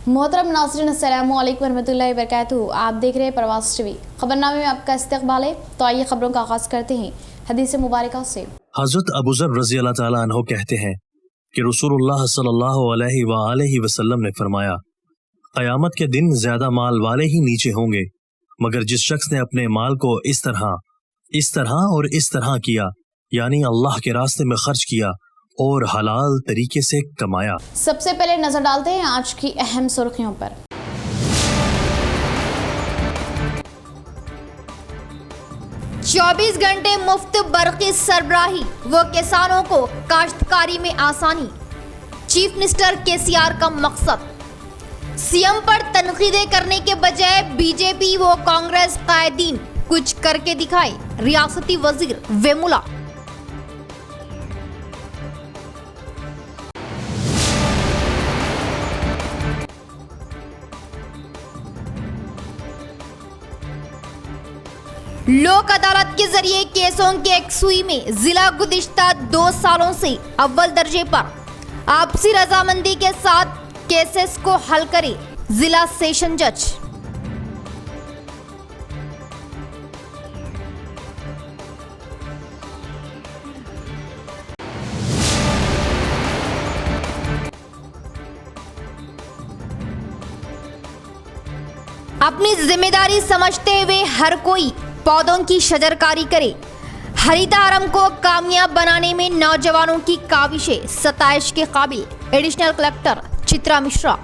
मोहतरम नाज़रीन अस्सलामु अलैकुम वरहमतुल्लाहि वबरकातुहू। आप देख रहे हैं प्रवास टीवी। खबरनामे में आपका इस्तकबाल है। तो आइए खबरों का आगाज करते हैं हदीस मुबारका से। हजरत अबू ज़र रज़ी अल्लाह ताला अन्हु कहते हैं कि रसूलुल्लाह सल्लल्लाहु अलैहि वसल्लम ने फरमाया, क़यामत के दिन ज्यादा माल वाले ही नीचे होंगे, मगर जिस शख्स ने अपने माल को इस तरह और इस तरह किया, यानी अल्लाह के रास्ते में खर्च किया और हलाल तरीके से कमाया। सबसे पहले नजर डालते हैं आज की अहम सुर्खियों पर। चौबीस घंटे मुफ्त बरक़ी सरबराही व किसानों को काश्तकारी में आसानी, चीफ मिनिस्टर केसीआर का मकसद। सीएम पर तनकीदें करने के बजाय बीजेपी व कांग्रेस कायदीन कुछ करके दिखाए, रियासती वजीर वेमुला। लोक अदालत के जरिए केसों के एकसुई में जिला गुज़िश्ता 2 सालों से अव्वल दर्जे पर। आपसी रजामंदी के साथ केसेस को हल करे जिला सेशन जज। अपनी जिम्मेदारी समझते हुए हर कोई पौधों की शजरकारी करे। हरितहारम को कामयाब बनाने में नौजवानों की काविशें सताइश के काबिल। Additional collector Chitra Mishra.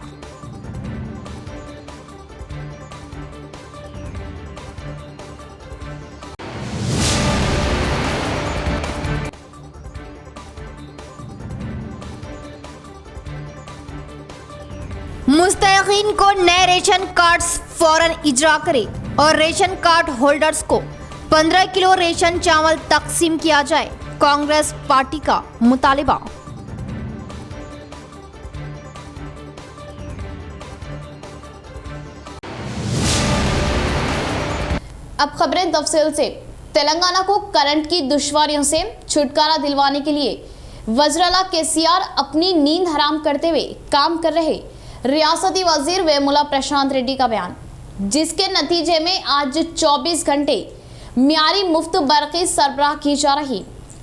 मुस्तहिकीन को नए रेशन कार्ड्स फौरन इजरा करे और रेशन कार्ड होल्डर्स को 15 किलो रेशन चावल तकसीम किया जाए, कांग्रेस पार्टी का मुतालिबा। अब खबरें तफसील से। तेलंगाना को करंट की दुश्वारियों से छुटकारा दिलवाने के लिए वज़ीर-ए-आला केसीआर अपनी नींद हराम करते हुए काम कर रहे, रियासती वजीर वेमुला प्रशांत रेड्डी का बयान, जिसके नतीजे में आज 24 घंटे मियारी मुफ्त बरक़ी सरबराह की जा रही।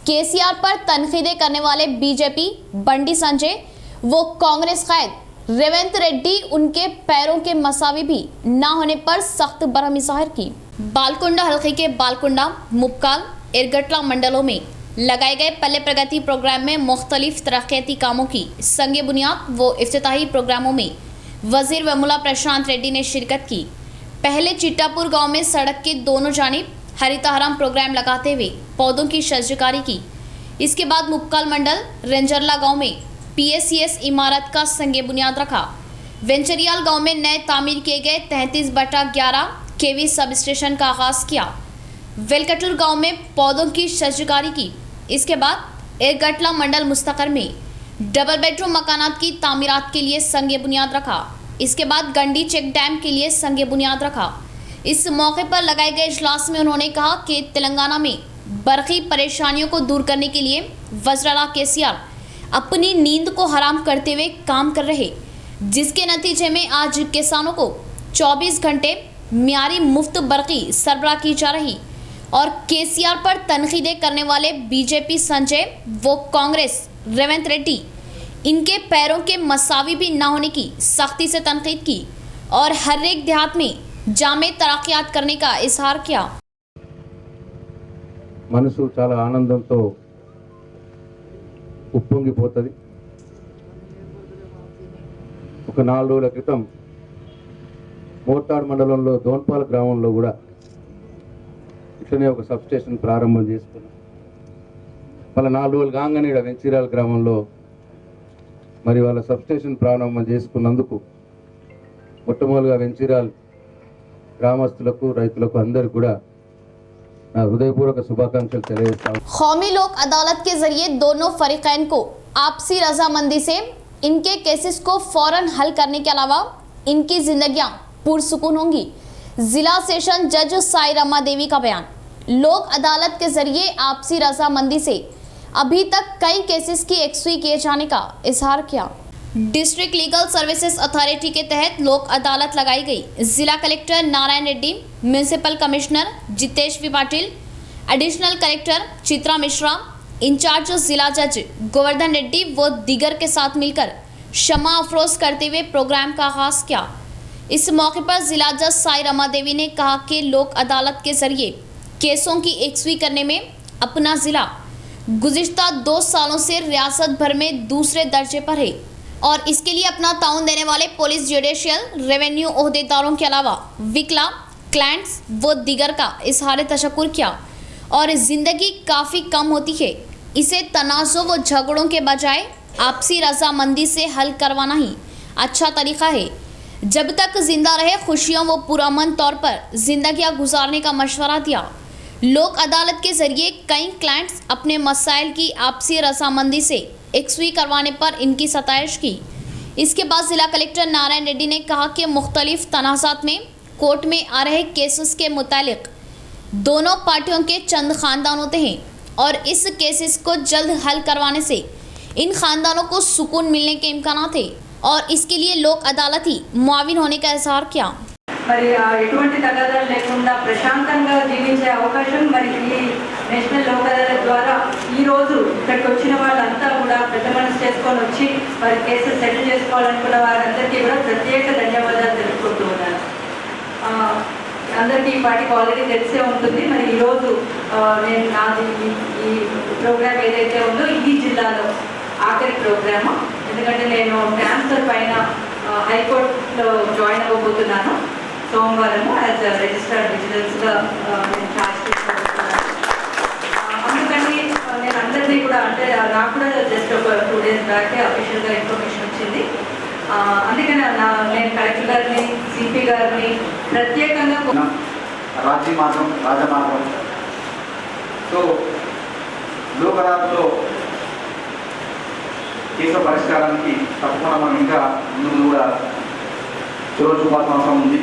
केसीआर पर तनकीदें करने वाले बीजेपी बंडी संजय वो कांग्रेस कायद रेवंत रेड्डी उनके पैरों के मसावी भी ना होने पर सख्त बरहमी ज़ाहिर की। बालकुंडा हल्के के बालकुंडा, मुपकाल, एरगटला मंडलों में लगाए गए पल्ले प्रगति प्रोग्राम में मुख्तलिफ तरक्याती कामों की संगे बुनियाद व इफ्तिताही प्रोग्रामों में वजीर वेमुला प्रशांत रेड्डी ने शिरकत की। पहले चिट्टापुर गांव में सड़क के दोनों जानिब हरितहारम प्रोग्राम लगाते हुए पौधों की शजरकारी की। इसके बाद मुपकाल मंडल रेंजरला गांव में PSCS इमारत का संगे बुनियाद रखा। वेंचरियाल गांव में नए तामीर किए गए 33/11 KV सब स्टेशन का आगाज किया। वेलकटुर गांव में पौधों की शजरकारी की। इसके बाद एरगटला मंडल मुस्तकर में डबल बेडरूम मकानात की तामीरात के लिए संगे बुनियाद रखा। इसके बाद गंडी चेक डैम के लिए संगे बुनियाद रखा। इस मौके पर लगाए गए इजलास में उन्होंने कहा कि तेलंगाना में बरक़ी परेशानियों को दूर करने के लिए वज़ीर-ए-आला केसीआर अपनी नींद को हराम करते हुए काम कर रहे, जिसके नतीजे में आज किसानों को 24 घंटे मियारी मुफ्त बरक़ी सरबराह की जा रही और केसीआर पर तनकीदें करने वाले बीजेपी संजय व कांग्रेस रेवंत रेड्डी इनके पैरों के मसावी भी ना होने की सख्ती से तनकीद की और हर एक देहात में जामे तरक्यात करने का इजहार किया। మనసు చాలా ఆనందంతో ఉప్పొంగిపోతది। ఒక 4 రోజుల క్రితం మోర్తాడ్ మండలంలో దోన్పాల గ్రామంలో కూడా ఇట్లనే ఒక సబ్ స్టేషన్ ప్రారంభం చేసుకున్నాం। వాళ్ళ 4 రోజులు కాగానే ఇక్కడ వెంచిరాల గ్రామంలో మరి వాళ్ళ సబ్ స్టేషన్ ప్రారంభం చేసుకున్నందుకు మొట్టమొదటిగా వెంచిరాల్ గ్రామస్తులకు రైతులకు అందరికీ కూడా నా హృదయపూర్వక శుభాకాంక్షలు తెలియజేస్తాను। कौमी लोक अदालत के जरिए दोनों फरीकैन को आपसी रजामंदी से इनके केसेस को फौरन हल करने के अलावा इनकी जिंदगियां पुरसुकून होंगी। जिला सेशन जज साई रमा देवी का बयान। लोक अदालत के जरिए आपसी रजामंदी से अभी तक कई केसेस की एकसुई किए जाने का इजहार किया। डिस्ट्रिक्ट लीगल सर्विसेज अथॉरिटी के तहत लोक अदालत लगाई गई। जिला collector Narayan Reddy, municipal commissioner Jitesh V Patil, additional collector Chitra Mishra, incharge जिला जज गोवर्धन रेड्डी व दीगर के साथ मिलकर क्षमा अफरोज करते हुए प्रोग्राम का आगाज किया। इस मौके पर जिला जज साई रमा देवी ने कहा कि लोक अदालत के जरिए केसों की एकसुई करने में अपना जिला गुज़िश्ता 2 सालों से रियासत भर में दूसरे दर्जे पर है और इसके लिए अपना ताउन देने वाले पुलिस, जुडिशियल, रेवेन्यू ओहदेदारों के अलावा विकला, क्लाइंट्स व दीगर का इजहार तशक्कुर किया और ज़िंदगी काफ़ी कम होती है। इसे तनाज़ो व झगड़ों के बजाय आपसी रजामंदी से हल करवाना ही अच्छा तरीका है। जब तक जिंदा रहे खुशियों व पुरअमन तौर पर जिंदगियां गुजारने का मशवरा दिया। लोक अदालत के जरिए कई क्लाइंट्स अपने मसाइल की आपसी रजामंदी से एकसुई करवाने पर इनकी सताइश की। इसके बाद जिला कलेक्टर नारायण रेड्डी ने कहा कि मुख्तलिफ तनाज़ात में कोर्ट में आ रहे केसेस के मुतालिक दोनों पार्टियों के चंद खानदान होते हैं और इस केसेस को जल्द हल करवाने से इन खानदानों को सुकून मिलने के इम्कानात है और इसके लिए लोक अदालत ही मुआविन होने का इजहार किया। మరి ఎటువంటి తగాదాలు లేకుండా ప్రశాంతంగా జీవించే అవకాశం మరి ఈ నేషనల్ లోక్ అదాలత్ ద్వారా ఈ రోజు ఇక్కడికి వచ్చిన వాళ్ళంతా కూడా పెద్ద మనసు చేసుకొని వచ్చి మరి కేసెస్ సెటిల్ చేసుకోవాలనుకున్న వారందరికీ కూడా ప్రత్యేక ధన్యవాదాలు తెలుపుకుంటూ ఉన్నాను। అందరికీ ఈ పాటికి ఆల్రెడీ తెలిసే ఉంటుంది। మరి ఈరోజు నేను నాది ఈ ప్రోగ్రామ్ ఏదైతే ఉందో ఈ జిల్లాలో ఆఖరి ప్రోగ్రాము, ఎందుకంటే నేను ట్రాన్స్ఫర్ పైన హైకోర్టులో జాయిన్ అవ్వబోతున్నాను సోమవారము యాజ్ రిజిస్టర్డ్ విజిలెన్స్గా నేను ఛార్జ్ చేసుకోబోతున్నాను। అందుకని నేను అందరినీ కూడా అంటే నాకు కూడా జస్ట్ ఒక 2 days బ్యాకే అఫీషియల్గా ఇన్ఫర్మేషన్ వచ్చింది। అందుకని నేను కలెక్టర్ గారిని, సిపి గారిని ప్రత్యేకంగా రాజమార్గం సో లోక్ అదాలత్లో కేసుల పరిష్కారానికి తప్పకుండా మనం ఇంకా ముందు కూడా చొరవ చూపాల్సిన అవసరం ఉంది।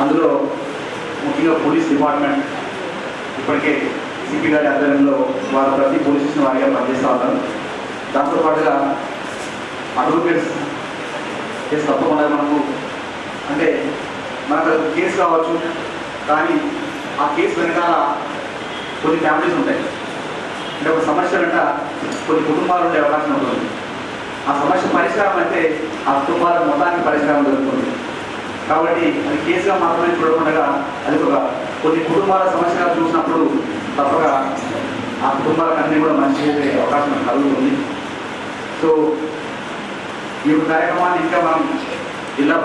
అందులో ముఖ్యంగా పోలీస్ డిపార్ట్మెంట్ ఇప్పటికే సిపి గారి ఆధ్వర్యంలో వారు ప్రతి పోలీస్ స్టేషన్ వారిగా పనిచేస్తూ ఉన్నారు। దాంతోపాటుగా అడ్వకేట్స్ కేసు తప్పకుండా మనకు అంటే మనకు కేసు కావచ్చు, కానీ ఆ కేసు వెనకాల కొన్ని ఫ్యామిలీస్ ఉంటాయి। అంటే ఒక సమస్య వెంట కొన్ని కుటుంబాలు ఉండే అవకాశం ఉంటుంది। ఆ సమస్య పరిష్కారం అయితే ఆ కుటుంబాల మొత్తానికి పరిష్కారం జరుగుతుంది। కాబట్టి అది కేసుగా మాత్రమే చూడకుండా అది ఒక కొన్ని కుటుంబాల సమస్యగా చూసినప్పుడు తప్పక ఆ కుటుంబాలకన్నీ కూడా మంచి చేసే అవకాశం కలుగుతుంది। సో ఈ కార్యక్రమాన్ని ఇంకా మనం జిల్లా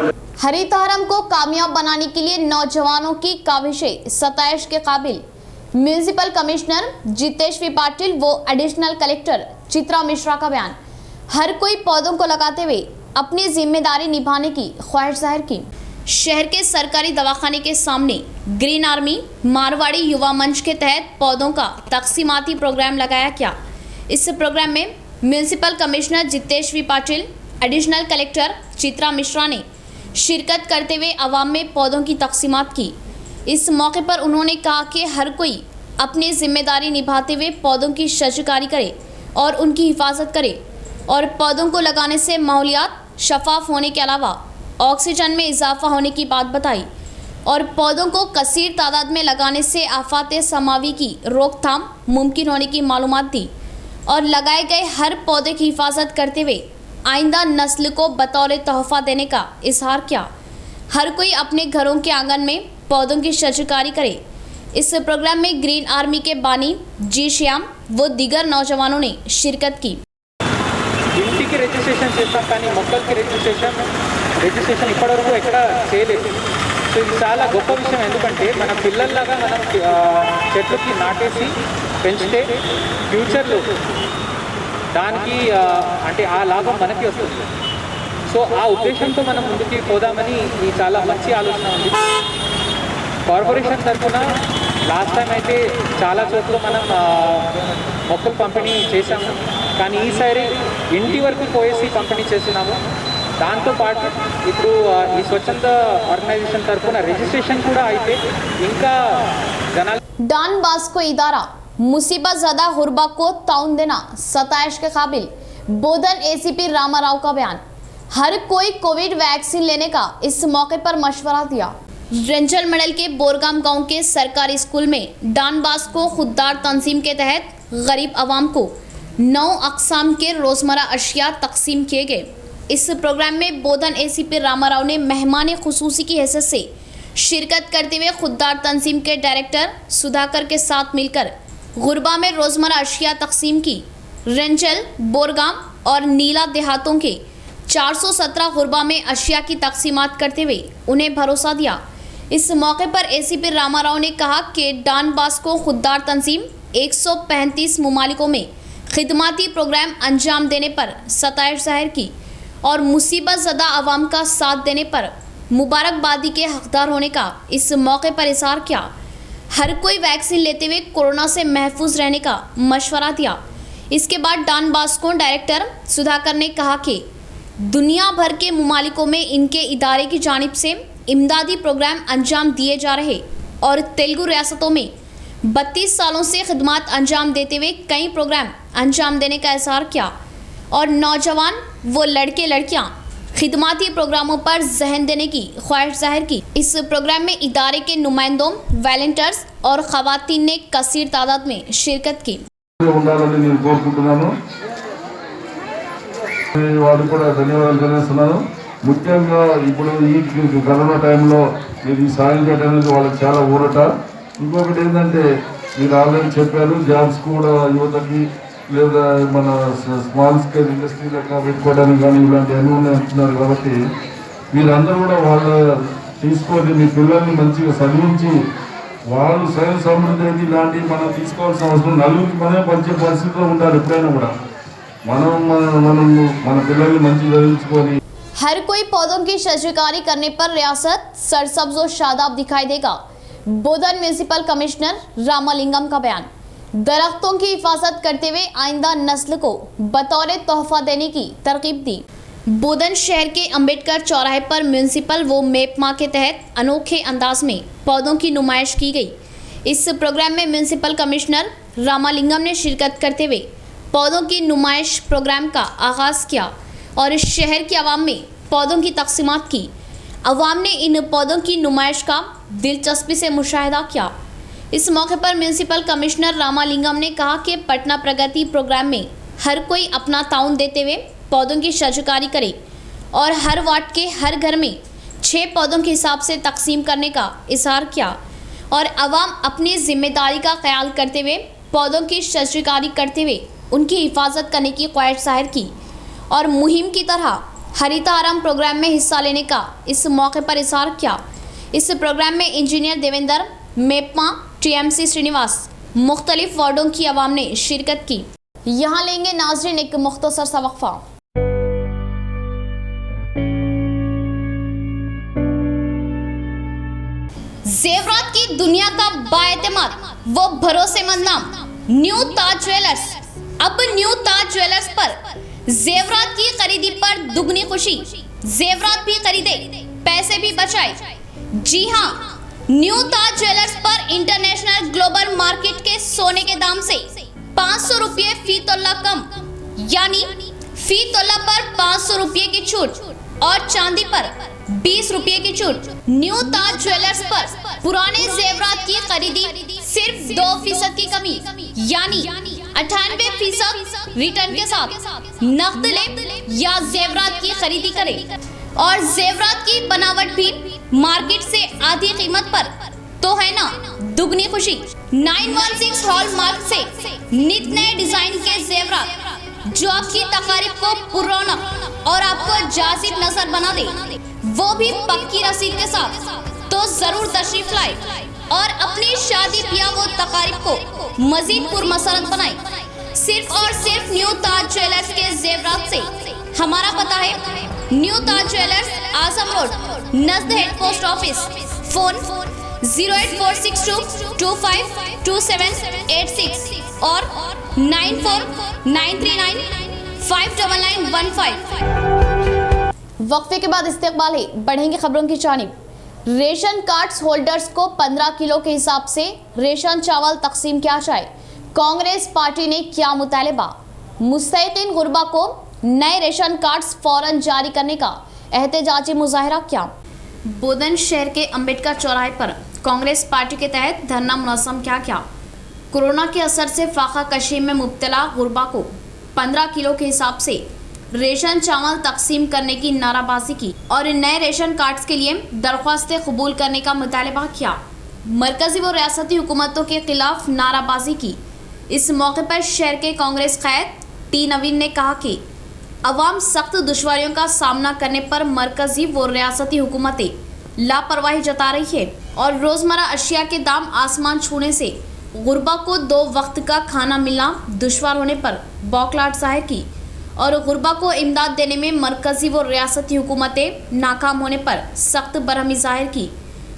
हरितहारम को कामयाब बनाने के लिए नौजवानों की काविशें सताइश के काबिल। Municipal commissioner Jitesh V Patil व एडिशनल कलेक्टर चित्रा मिश्रा का बयान। हर कोई पौधों को लगाते हुए अपनी जिम्मेदारी निभाने की ख्वाहिश जाहिर की। शहर के सरकारी दवाखाने के सामने ग्रीन आर्मी मारवाड़ी युवा मंच के तहत पौधों का तकसीमाती प्रोग्राम लगाया गया। इस प्रोग्राम में municipal commissioner Jitesh V Patil, additional collector Chitra Mishra ने शिरकत करते हुए आवाम में पौधों की तकसीमात की। इस मौके पर उन्होंने कहा कि हर कोई अपनी जिम्मेदारी निभाते हुए पौधों की शजकारी करे और उनकी हिफाजत करे और पौधों को लगाने से माहौलियात शफाफ होने के अलावा ऑक्सीजन में इजाफा होने की बात बताई और पौधों को कसीर तादाद में लगाने से आफात समावी की रोकथाम मुमकिन होने की मालूमात दी और लगाए गए हर पौधे की हिफाजत करते हुए आइंदा नस्ल को बतौर तोहफा देने का इजहार किया। हर कोई अपने घरों के आंगन में पौधों की शजकारी करे। इस प्रोग्राम में ग्रीन आर्मी के बानी जी श्याम व दीगर नौजवानों ने शिरकत की। ఇంటికి రిజిస్ట్రేషన్ చేస్తాం కానీ మొక్కలకి రిజిస్ట్రేషన్ ఇప్పటివరకు ఎక్కడ చేయలేదు। సో ఇది చాలా గొప్ప విషయం, ఎందుకంటే మన పిల్లల్లాగా మనం చెట్లకి నాటేసి పెంచితే ఫ్యూచర్లో దానికి అంటే ఆ లాభం మనకి వస్తుంది। సో ఆ ఉద్దేశంతో మనం ముందుకి పోదామని ఈ చాలా మంచి ఆలోచన ఉంది। కార్పొరేషన్ తరఫున లాస్ట్ టైం అయితే చాలా చోట్ల మనం మొక్కలు పంపిణీ చేశాము, కానీ ఈసారి ఇంటి వరకు పోయేసి పంపిణీ చేస్తున్నాము। దాంతోపాటు ఇప్పుడు ఈ స్వచ్ఛంద ఆర్గనైజేషన్ తరఫున రిజిస్ట్రేషన్ కూడా అయితే ఇంకా జనాలు डॉन बास्को इदारा मुसीबत ज़दा हुरबा को ताउन देना सताइश के काबिल। बोधन एसीपी रामाराव का बयान। हर कोई कोविड वैक्सीन लेने का इस मौके पर मशवरा दिया। रेंजल मंडल के बोरगाम गांव के सरकारी स्कूल में डॉन बॉस्को खुददार तंजीम के तहत गरीब आवाम को 9 अक़साम के रोज़मर्रा अशिया तकसीम किए गए। इस प्रोग्राम में बोधन एसीपी रामाराव ने मेहमान खुसूसी की हैसियत से शिरकत करते हुए खुददार तंजीम के डायरेक्टर सुधाकर के साथ मिलकर गुरबा में रोज़मर्रा अशिया तकसीम की। रेंजल, बोरगाम और नीला देहातों के 417 गुरबा में अशिया की तकसीमात करते हुए उन्हें भरोसा दिया। इस मौके पर एसीपी रामाराव ने कहा कि डॉन बॉस्को खुददार तंजीम 135 मुमालिकों में खिदमाती प्रोग्राम अंजाम देने पर सताइश जाहिर की और मुसीबत ज़दा आवाम का साथ देने पर मुबारकबादी के हकदार होने का इस मौके पर इज़हार किया। हर कोई वैक्सीन लेते हुए कोरोना से महफूज रहने का मशवरा दिया। इसके बाद डॉन बॉस्को डायरेक्टर सुधाकर ने कहा कि दुनिया भर के मुमालिकों में इनके इदारे की जानिब से इमदादी प्रोग्राम अंजाम दिए जा रहे और तेलुगु रियासतों में 32 सालों से खिदमत अंजाम देते हुए कई प्रोग्राम अंजाम देने का इज़हार किया और नौजवान वो लड़के लड़कियां खिदमती प्रोग्रामों पर जहन देने की ख्वाहिश जाहिर की। इस प्रोग्राम में इदारे के नुमाइंदों, वॉलंटियर्स और खवातीन ने कसीर तादाद में शिरकत की। ఉండాలని నేను కోరుకుంటున్నాను। వాళ్ళకి కూడా ధన్యవాదాలు తెలియజేస్తున్నాను। ముఖ్యంగా ఇప్పుడు ఈ కరోనా టైంలో మీరు ఈ సాయం చేయడానికి వాళ్ళకి చాలా ఊరట। ఇంకొకటి ఏంటంటే మీరు ఆల్రెడీ చెప్పారు, జాబ్స్ కూడా యువతకి లేదా మన స్మాల్ స్కేల్ ఇండస్ట్రీ లెక్క పెట్టుకోవడానికి కానీ ఇలాంటివన్నీ ఉన్నాయి అంటున్నారు। కాబట్టి మీరందరూ కూడా వాళ్ళ తీసుకొని మీ పిల్లల్ని మంచిగా చదివించి వాళ్ళు స్వయం సమృద్ధి అయితే ఇలాంటివి మనం తీసుకోవాల్సిన అవసరం, నలుగురికి మనమే పంచే పరిస్థితిలో ఉంటారు। ఎప్పుడైనా కూడా మనం మన పిల్లల్ని మంచిగా చదివించుకొని हर कोई पौधों की शजरकारी करने पर रियासत सरसब्ज और शादाब दिखाई देगा। बोधन म्यूनिसिपल कमिश्नर रामालिंगम का बयान। दरख्तों की हिफाजत करते हुए आइंदा नस्ल को बतौर तोहफा देने की तरकीब दी। बोधन शहर के अंबेडकर चौराहे पर म्यूनिसिपल वो मेपमा के तहत अनोखे अंदाज में पौधों की नुमाइश की गई। इस प्रोग्राम में म्यूनिसिपल कमिश्नर रामालिंगम ने शिरकत करते हुए पौधों की नुमाइश प्रोग्राम का आगाज़ किया और इस शहर की आवाम में पौधों की तकसीमात की। आवाम ने इन पौधों की नुमाइश का दिलचस्पी से मुशाहिदा किया। इस मौके पर म्यूनिसिपल कमिश्नर रामालिंगम ने कहा कि पटना प्रगति प्रोग्राम में हर कोई अपना ताउन देते हुए पौधों की शजरकारी करे और हर वार्ड के हर घर में 6 पौधों के हिसाब से तकसीम करने का इज़हार किया और आवाम अपनी जिम्मेदारी का ख्याल करते हुए पौधों की शजरकारी करते हुए उनकी हिफाजत करने की ख्वाहिश जाहिर की और मुहिम की तरह हरितारम प्रोग्राम में हिस्सा लेने का इस मौके पर इज़हार किया। इस प्रोग्राम में इंजीनियर देवेंद्र, मेपमा, टीएमसी श्रीनिवास, मुख्तलिफ वार्डों की आवाम ने शिरकत की। यहाँ लेंगे नाज़रीन एक मुख्तसर सा वक्फा। जेवरात की दुनिया का बाएतमाद वो भरोसेमंद नाम न्यू ताज ज्वेलर्स। अब न्यू ताज ज्वेलर्स पर जेवरात की खरीदी पर दुगनी खुशी। जेवरात भी खरीदे, पैसे भी बचाए। जी हाँ, न्यू ताज ज्वेलर्स पर इंटरनेशनल ग्लोबल मार्केट के सोने के दाम से 500 रुपये फी तोला कम, यानी फी तोला पर 500 रुपये की छूट और चांदी पर 20 रुपये की छूट। न्यू ताज ज्वेलर्स पर पुराने जेवरात की खरीदी सिर्फ 2% की कमी, यानी 98% रिटर्न के साथ नकद ले या जेवरात की खरीदी करें और जेवरात की बनावट भी मार्केट से आधी कीमत पर, तो है ना दुगनी खुशी। 916 हॉलमार्क से नित नए डिजाइन के जेवरात जो आपकी तकारीब को पुरौनक और आपको जाजिब नजर बना दे, वो भी पक्की रसीद के साथ। तो जरूर तशरीफ लाए और अपनी शादी ब्याह वो तकारीब को मजीद पुरमसरत बनाए सिर्फ और सिर्फ न्यू ताज ज्वेलर्स के जेवरात से। हमारा पता है new Taj jewellers, Azam road, नजद हेड पोस्ट ऑफिस। फोन 08462 252786 और 9493959915। वक्फे के बाद इस्तेकबाल है, बढ़ेंगे खबरों की जानिब। रेशन कार्ड्स होल्डर्स को 15 किलो के हिसाब से रेशन चावल तकसीम किया जाए। कांग्रेस पार्टी ने किया मुतालबा। मुस्तैकिन गुरबा को नए रेशन कार्ड्स फौरन जारी करने का एहतजाजी मुजाहरा किया। बोधन शहर के अंबेडकर चौराहे पर कांग्रेस पार्टी के तहत धरना मुनज़्ज़म किया गया। कोरोना के असर से फाका कशी में मुब्तला गुरबा को 15 किलो के हिसाब से रेशन चावल तकसीम करने की नाराबाजी की और नए रेशन कार्ड्स के लिए दरख्वास्तें कबूल करने का मुतालबा किया। मरकजी व रियासती हुकूमतों के खिलाफ नाराबाजी की। इस मौके पर शहर के कांग्रेस कैद टी नवीन ने कहा कि अवाम सख्त दुश्वारियों का सामना करने पर मरकजी व रियासती हुकूमतें लापरवाही जता रही है और रोज़मर्रा अशिया के दाम आसमान छूने से गुरबा को 2 वक्त का खाना मिलना दुश्वार होने पर बौखलाहट जाहिर की और गुरबा को इमदाद देने में मरकजी व रियासती हुकूमतें नाकाम होने पर सख्त बरहमी जाहिर की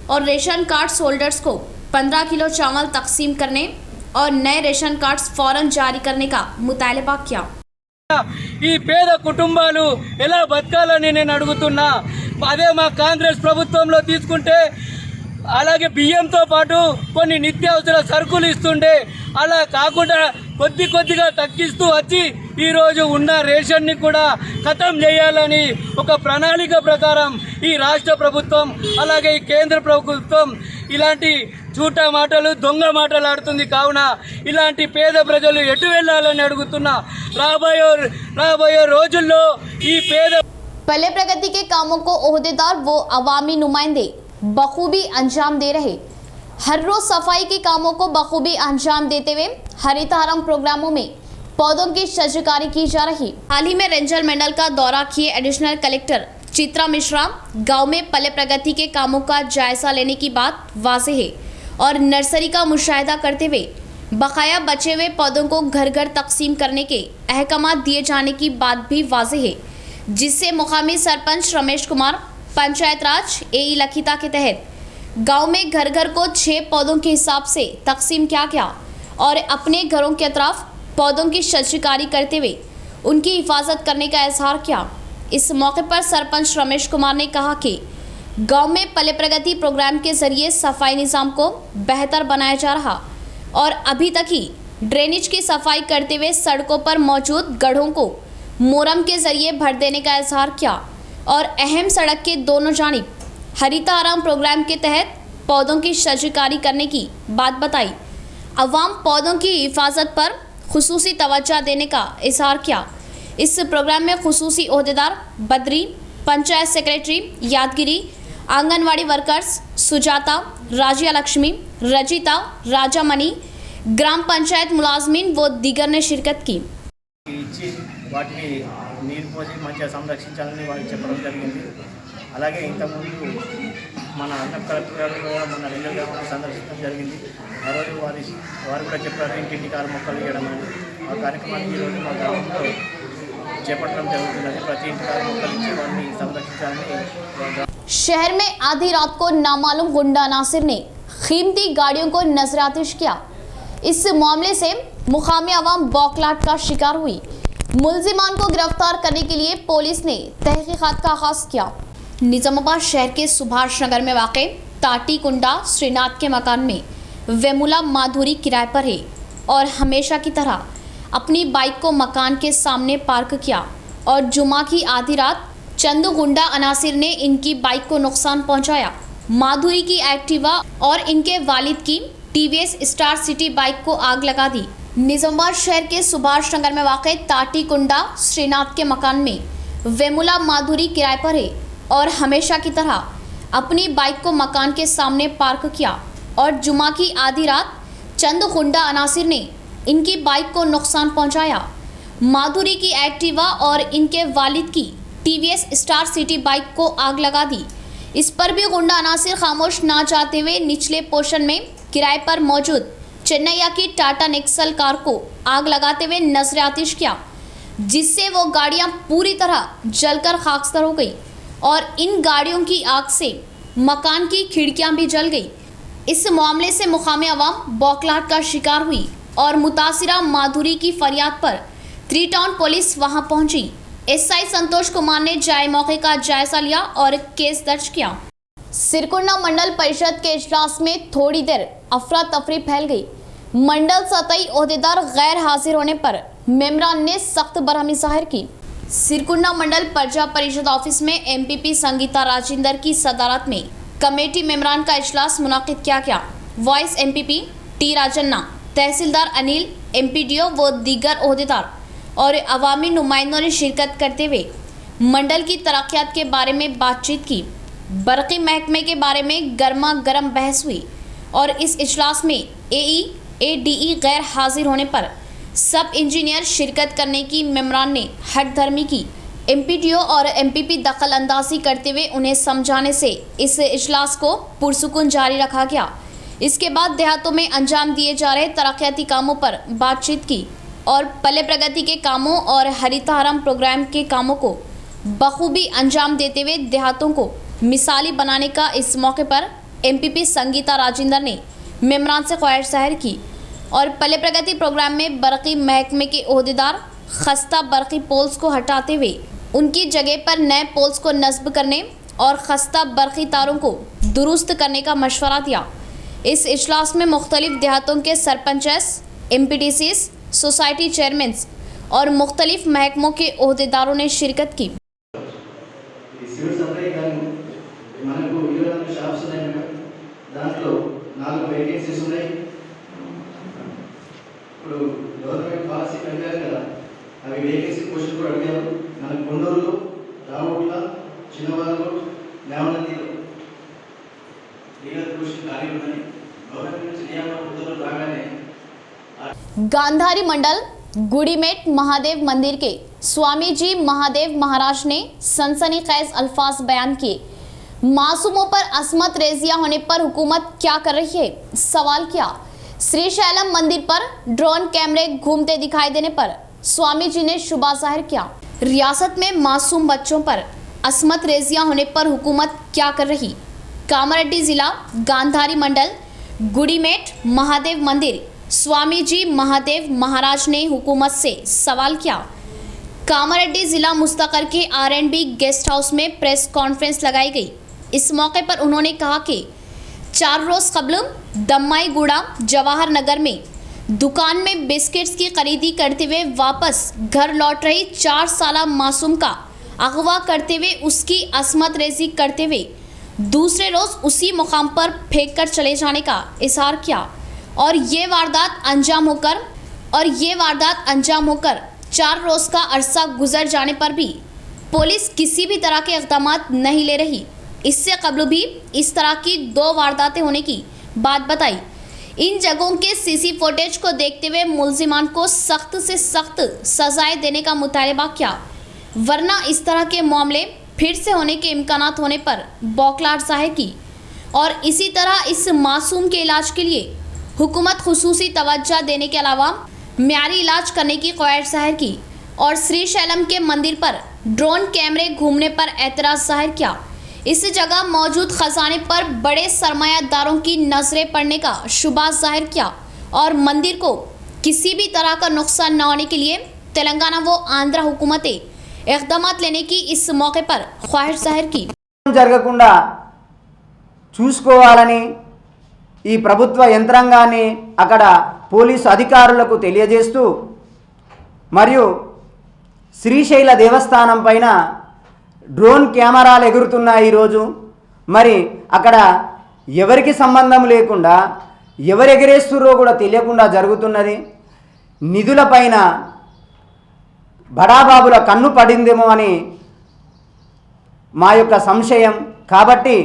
और रेशन कार्ड्स होल्डर्स को 15 किलो चावल तकसीम करने और नए रेशन कार्ड्स फौरन जारी करने का मुतालबा किया। ఈ పేద కుటుంబాలు ఎలా బతకాలని నేను అడుగుతున్నా। అదే మా కాంగ్రెస్ ప్రభుత్వంలో తీసుకుంటే అలాగే బియ్యంతో పాటు కొన్ని నిత్యావసర సరుకులు ఇస్తుండే, అలా కాకుండా కొద్దిగా తగ్గిస్తూ వచ్చి ఈరోజు ఉన్న రేషన్ని కూడా ఖతం చేయాలని ఒక ప్రణాళిక ప్రకారం ఈ రాష్ట్ర ప్రభుత్వం అలాగే ఈ కేంద్ర ప్రభుత్వం ఇలాంటి झूठा మాటలు దొంగ మాటలు ఆడుతుంది। కావున ఇలాంటి పేద ప్రజలు ఎటు వెళ్ళాలని అడుగుతున్నా। రాబోయే రోజుల్లో ఈ పేద पहले प्रगति के कामों को ओहदेदार व अवामी नुमाइंदे बखूबी अंजाम दे रहे। हर रोज सफाई के कामों को बखूबी अंजाम देते हुए हरितहारम प्रोग्रामों में पौधों की शजकारी की जा रही। हाल ही में रेंजर मंडल का दौरा किए एडिशनल कलेक्टर चित्रा मिश्रा गांव में पहले प्रगति के कामों का जायजा लेने की बात वाज़ेह है और नर्सरी का मुशाहिदा करते हुए बकाया बचे हुए पौधों को घर घर तकसीम करने के अहकामात दिए जाने की बात भी वाज़ेह है, जिससे मुकामी सरपंच रमेश कुमार पंचायत राज एई लखीता के तहत गांव में घर घर को 6 पौधों के हिसाब से तकसीम किया गया और अपने घरों के अतराफ पौधों की शजकारी करते हुए उनकी हिफाजत करने का इजहार किया। इस मौके पर सरपंच रमेश कुमार ने कहा कि गांव में पले प्रगति प्रोग्राम के जरिए सफाई निज़ाम को बेहतर बनाया जा रहा और अभी तक ही ड्रेनेज की सफाई करते हुए सड़कों पर मौजूद गड्ढों को मोरम के जरिए भर देने का इजहार किया और अहम सड़क के दोनों जानिब हरितहारम प्रोग्राम के तहत पौधों की शजकारी करने की बात बताई। अवाम पौधों की हिफाजत पर खुसूसी तवज्जो देने का इजहार किया। इस प्रोग्राम में खुसूसी ओहदेदार बद्री, पंचायत सेक्रेटरी यादगिरी, आंगनवाड़ी वर्कर्स सुजाता, राजिया लक्ष्मी, रजिता, राजामणि, ग्राम पंचायत मुलाजमीन व दीगर ने शिरकत की। ఇచ్చి వాటిని నీరు పోసి మంచిగా సంరక్షించాలని వాళ్ళు చెప్పడం జరిగింది। అలాగే ఇంతకుముందు మన అన్న కలెక్టర్ గారు కూడా మన రెండు గ్రామాలను సందర్శించడం జరిగింది। ఆ రోజు వారు కూడా చెప్పారు ఇంటింటికి 6 మొక్కలు ఇవ్వడం అని। ఆ కార్యక్రమాన్ని ఈరోజు మా గ్రామంలో చేపట్టడం జరుగుతున్నది। ప్రతి ఇంటికి 6 మొక్కలు ఇచ్చి వాటిని సంరక్షించాలని। शहर में आधी रात को नामालूम गुंडा नासिर ने कीमती गाड़ियों को नजरातिश किया। इस मामले से मुकामी अवाम बौखलाहट का शिकार हुई। मुलजिमान को गिरफ्तार करने के लिए पुलिस ने तहकीकात का आगाज किया। निजामाबाद शहर के सुभाष नगर में वाक़े ताटी कुंडा श्रीनाथ के मकान में वेमुला माधुरी किराए पर है और हमेशा की तरह अपनी बाइक को मकान के सामने पार्क किया और जुमा की आधी रात चंदू गुंडा अनासिर ने इनकी बाइक को नुकसान पहुंचाया। माधुरी की एक्टिवा और इनके वालिद की टीवीएस स्टार सिटी बाइक को आग लगा दी। निजामाबाद शहर के सुभाष नगर में वाक़े ताटी कुंडा श्रीनाथ के मकान में वेमुला माधुरी किराए पर है और हमेशा की तरह अपनी बाइक को मकान के सामने पार्क किया और जुमा की आधी रात चंद गुंडा अनासिर ने इनकी बाइक को नुकसान पहुंचाया। माधुरी की एक्टिवा और इनके वालिद की टीवीएस स्टार सिटी बाइक को आग लगा दी। इस पर भी गुंडा अनासिर खामोश ना जाते हुए निचले पोर्शन में किराए पर मौजूद चेन्नैया की टाटा नेक्सल कार को आग लगाते हुए नजर आतिश किया, जिससे वो गाड़ियां पूरी तरह जलकर खाकस्तर हो गई और इन गाड़ियों की आग से मकान की खिड़कियां भी जल गई। इस मामले से मुकामी अवाम बौखलाहट का शिकार हुई और मुतासिरा माधुरी की फरियाद पर 3 टाउन पुलिस वहां पहुंची। एसआई संतोष कुमार ने जाए मौके का जायजा लिया और केस दर्ज किया। सिरकुंडा मंडल परिषद के इजलास में थोड़ी देर अफरा तफरी फैल गई। मंडल सतही ओहदेदार गैर हाजिर होने पर मेमरान ने सख्त बरहमी जाहिर की। सिरकुंडा मंडल प्रजा परिषद ऑफिस में एमपीपी संगीता राजेंद्र की सदारत में कमेटी मेमरान का इजलास मुनाकिद किया गया। वाइस एमपीपी टी राजन्ना, तहसीलदार अनिल, एमपीडीओ व दीगर ओहदेदार और अवामी नुमाइंदों ने शिरकत करते हुए मंडल की तरक्यात के बारे में बातचीत की। बरक़ी महकमे के बारे में गर्मा गर्म बहस हुई और इस इजलास में एई एडीई गैर हाजिर होने पर सब इंजीनियर शिरकत करने की मेमरान ने हट धर्मी की। एमपीडीओ और एमपीपी दखल अंदाजी करते हुए उन्हें समझाने से इस इजलास को पुरसुकून जारी रखा गया। इसके बाद देहातों में अंजाम दिए जा रहे तरक्याती कामों पर बातचीत की और पल्ले प्रगति के कामों और हरितहारम प्रोग्राम के कामों को बखूबी अंजाम देते हुए देहातों को मिसाली बनाने का इस मौके पर एमपीपी संगीता राजेंद्र ने मेमरान से ख्वाहिश जाहिर की और पल्ले प्रगति प्रोग्राम में बरक़ी महकमे के ओहदेदार खस्ता बरक़ी पोल्स को हटाते हुए उनकी जगह पर नए पोल्स को नस्ब करने और खस्ता बरक़ी तारों को दुरुस्त करने का मशवरा दिया। इस इजलास में मुख्तलिफ देहातों के सरपंचेस, एमपीडीसीस, सोसाइटी चेयरमैन और मुख्तलिफ महकमों के ओहदेदारों ने शिरकत की। సివిల్ సప్లై కానీ మనకు 24 షాప్స్ ఉన్నాయి మేడం. దాంట్లో 4 వేకెన్సీస్ ఉన్నాయి. ఇప్పుడు గవర్నమెంట్ పాలసీ పెట్టారు కదా, అవి వేకెన్సీ పోస్టులు కూడా అడిగారు. మనకు కొండూరులో, రావుట్ల, చిన్నవాళ్ళు, నేవనందిలో లీగల్ పోస్టులు ఖాళీ ఉన్నాయి. గవర్నమెంట్ నుంచి నియామక ఉత్తర్వులు రాగానే गांधारी मंडल गुड़ीमेट महादेव मंदिर के स्वामी जी महादेव महाराज ने सनसनीखेज अल्फाज बयान किए। मासूमों पर असमत रेजिया होने पर हुकूमत क्या कर रही है, सवाल किया। श्री शैलम मंदिर पर ड्रोन कैमरे घूमते दिखाई देने पर स्वामी जी ने शुबा जाहिर किया। रियासत में मासूम बच्चों पर असमत रेजिया होने पर हुकूमत क्या कर रही। कामारेड्डी जिला गांधारी मंडल गुड़ीमेट महादेव मंदिर स्वामी जी महादेव महाराज ने हुकूमत से सवाल किया। कामारेड्डी जिला मुस्तकर के R&B गेस्ट हाउस में प्रेस कॉन्फ्रेंस लगाई गई। इस मौके पर उन्होंने कहा कि 4 रोज़ कबल दम्माईगुड़ा जवाहर नगर में दुकान में बिस्किट्स की खरीदी करते हुए वापस घर लौट रही 4 साला मासूम का अगवा करते हुए उसकी असमत रेजी करते हुए दूसरे रोज़ उसी मुकाम पर फेंक कर चले जाने का इजहार किया और ये वारदात अंजाम होकर 4 रोज़ का अरसा गुजर जाने पर भी पुलिस किसी भी तरह के इक़दाम नहीं ले रही। इससे कबल भी इस तरह की 2 वारदातें होने की बात बताई। इन जगहों के सीसी फुटेज को देखते हुए मुल्जिमान को सख्त से सख्त सजाएं देने का मुतालबा किया, वरना इस तरह के मामले फिर से होने के इम्कानात होने पर बौखलाहट जाहिर की और इसी तरह इस मासूम के इलाज के लिए हुकूमत खुसूसी तवज्जो देने के अलावा म्यारी इलाज करने की ख्वाहिश जाहिर की और श्री शैलम के मंदिर पर ड्रोन कैमरे घूमने पर एतराज़ जाहिर किया। इस जगह मौजूद खजाने पर बड़े सरमायादारों की नजरें पड़ने का शुबा जाहिर किया और मंदिर को किसी भी तरह का नुकसान न होने के लिए तेलंगाना व आंध्र हुकूमतें इक़दाम लेने की इस मौके पर ख्वाहिश जाहिर की। జరగకుండా చూసుకోవాలని ఈ ప్రభుత్వ యంత్రాంగాన్ని అక్కడ పోలీసు అధికారులకు తెలియజేస్తూ మరియు శ్రీశైల దేవస్థానం పైన డ్రోన్ కెమెరాలు ఎగురుతున్నాయి ఈరోజు. మరి అక్కడ ఎవరికి సంబంధం లేకుండా ఎవరు ఎగిరేస్తుర్రో కూడా తెలియకుండా జరుగుతున్నది. నిధులపైన బడాబాబుల కన్ను పడిందేమో అని మా యొక్క సంశయం. కాబట్టి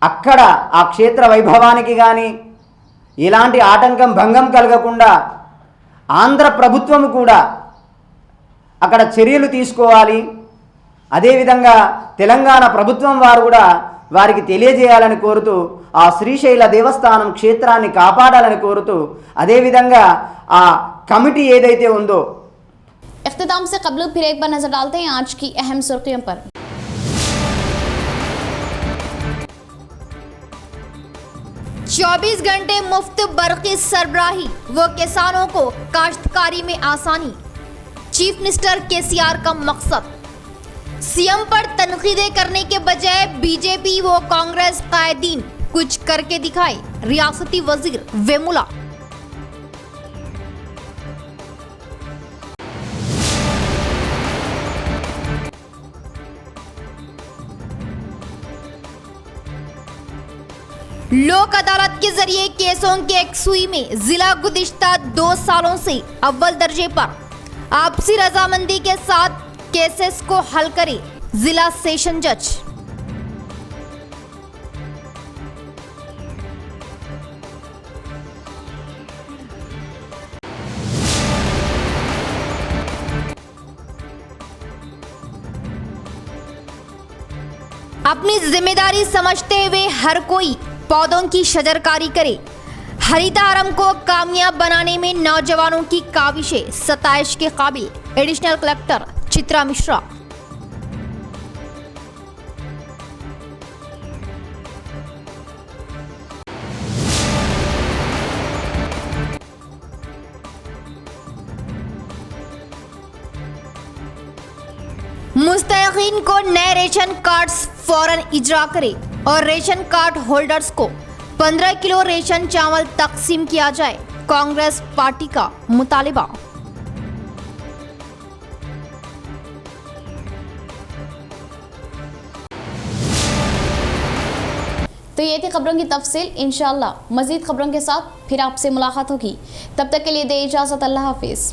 అక్కడ ఆ క్షేత్ర వైభవానికి కానీ ఎలాంటి ఆటంకం భంగం కలగకుండా ఆంధ్ర ప్రభుత్వం కూడా అక్కడ చర్యలు తీసుకోవాలి. అదేవిధంగా తెలంగాణ ప్రభుత్వం వారు కూడా వారికి తెలియజేయాలని కోరుతూ ఆ శ్రీశైల దేవస్థానం క్షేత్రాన్ని కాపాడాలని కోరుతూ అదేవిధంగా ఆ కమిటీ ఏదైతే ఉందో इख्तिताम से कबल फिर एक बार नजर डालते हैं आज की अहम सुर्खियों पर। 24 घंटे मुफ्त बरक़ी सरबराही व किसानों को काश्तकारी में आसानी, चीफ मिनिस्टर केसीआर का मकसद। सीएम पर तनकीदें करने के बजाय बीजेपी व कांग्रेस कायदीन कुछ करके दिखाए, रियासती वजीर वेमुला। लोक अदालत के जरिए केसों की एक सुई में जिला गुज़िश्ता 2 सालों से अव्वल दर्जे पर आपसी रजामंदी के साथ केसेस को हल करे जिला सेशन जज। अपनी जिम्मेदारी समझते हुए हर कोई पौधों की शजरकारी करे। हरितारम को कामयाब बनाने में नौजवानों की काविशें सताइश के काबिल। Additional collector Chitra Mishra. मुस्तहिकीन को नए रेशन कार्ड्स फौरन इजरा करे और रेशन कार्ड होल्डर्स को 15 किलो रेशन चावल तकसीम किया जाए। कांग्रेस पार्टी का मुतालिबा। तो ये थी खबरों की तफसील। इंशाअल्लाह मजीद खबरों के साथ फिर आपसे मुलाकात होगी। तब तक के लिए दे इजाजत। अल्लाह हाफिज।